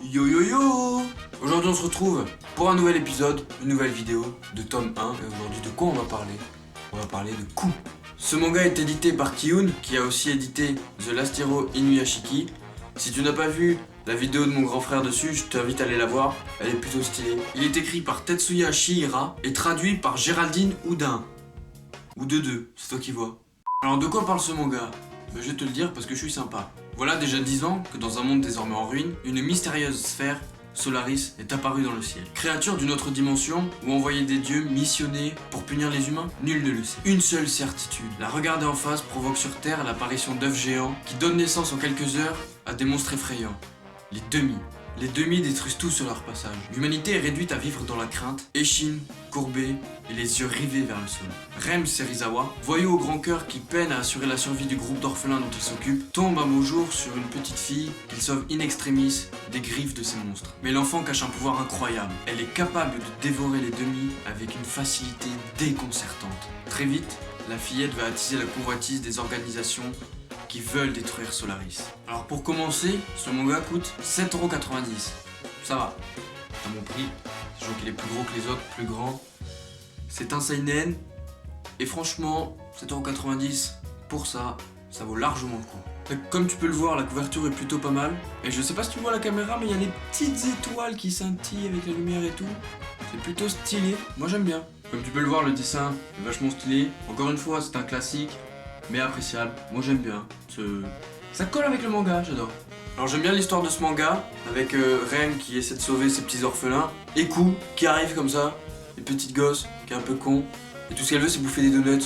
Yo yo yo. Aujourd'hui on se retrouve pour un nouvel épisode, une nouvelle vidéo de tome 1. Et aujourd'hui de quoi on va parler? On va parler de Coup. Ce manga est édité par Kiyun, qui a aussi édité The Last Hero Inuyashiki. Si tu n'as pas vu la vidéo de mon grand frère dessus, je t'invite à aller la voir, elle est plutôt stylée. Il est écrit par Tetsuya Shihira et traduit par Géraldine Houdin. Ou de, c'est toi qui vois. Alors de quoi parle ce manga? Je vais te le dire parce que je suis sympa. Voilà déjà 10 ans que dans un monde désormais en ruine, une mystérieuse sphère, Solaris, est apparue dans le ciel. Créature d'une autre dimension ou envoyée des dieux missionnés pour punir les humains? Nul ne le sait. Une seule certitude, la regarder en face provoque sur Terre l'apparition d'œufs géants qui donnent naissance en quelques heures à des monstres effrayants. Les demi. Les demi détruisent tout sur leur passage. L'humanité est réduite à vivre dans la crainte, échine, courbée et les yeux rivés vers le sol. Rem Serizawa, voyou au grand cœur qui peine à assurer la survie du groupe d'orphelins dont il s'occupe, tombe un beau jour sur une petite fille qu'il sauve in extremis des griffes de ces monstres. Mais l'enfant cache un pouvoir incroyable. Elle est capable de dévorer les demi avec une facilité déconcertante. Très vite, la fillette va attiser la convoitise des organisations qui veulent détruire Solaris. Alors pour commencer, ce manga coûte 7,90€. Ça va, à mon prix, sachant qu'il est plus gros que les autres, plus grand. C'est un seinen, et franchement, 7,90€ pour ça, ça vaut largement le coup. Comme tu peux le voir, la couverture est plutôt pas mal. Et je sais pas si tu vois la caméra, mais il y a des petites étoiles qui scintillent avec la lumière et tout. C'est plutôt stylé, moi j'aime bien. Comme tu peux le voir, le dessin est vachement stylé. Encore une fois, c'est un classique, mais appréciable. Moi j'aime bien. Ça colle avec le manga, j'adore. Alors j'aime bien l'histoire de ce manga, avec Ren qui essaie de sauver ses petits orphelins, et Coup qui arrive comme ça, une petite gosse qui est un peu con, et tout ce qu'elle veut c'est bouffer des donuts.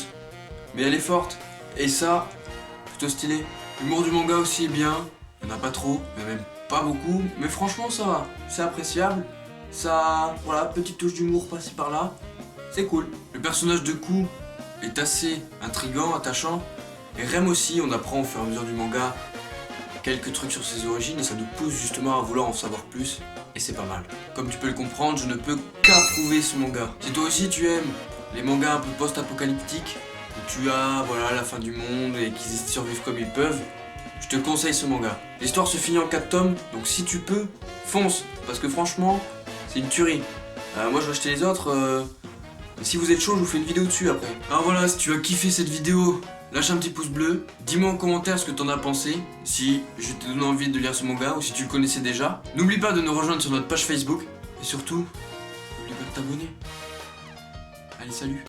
Mais elle est forte, et ça, plutôt stylé. L'humour du manga aussi est bien, il n'y en a pas trop, mais même pas beaucoup, mais franchement ça va, c'est appréciable. Ça, voilà, petite touche d'humour par-ci par-là, c'est cool. Le personnage de Coup est assez intriguant, attachant. Et Rem aussi, on apprend au fur et à mesure du manga quelques trucs sur ses origines et ça nous pousse justement à vouloir en savoir plus. Et c'est pas mal. Comme tu peux le comprendre, je ne peux qu'approuver ce manga. Si toi aussi tu aimes les mangas un peu post-apocalyptiques, où tu as voilà, la fin du monde et qu'ils survivent comme ils peuvent, je te conseille ce manga. L'histoire se finit en 4 tomes, donc si tu peux, fonce. Parce que franchement, c'est une tuerie. Moi je vais acheter les autres. Et si vous êtes chaud, je vous fais une vidéo dessus après. Alors voilà, si tu as kiffé cette vidéo, lâche un petit pouce bleu, dis-moi en commentaire ce que t'en as pensé, si je t'ai donné envie de lire ce manga ou si tu le connaissais déjà. N'oublie pas de nous rejoindre sur notre page Facebook et surtout, n'oublie pas de t'abonner. Allez, salut!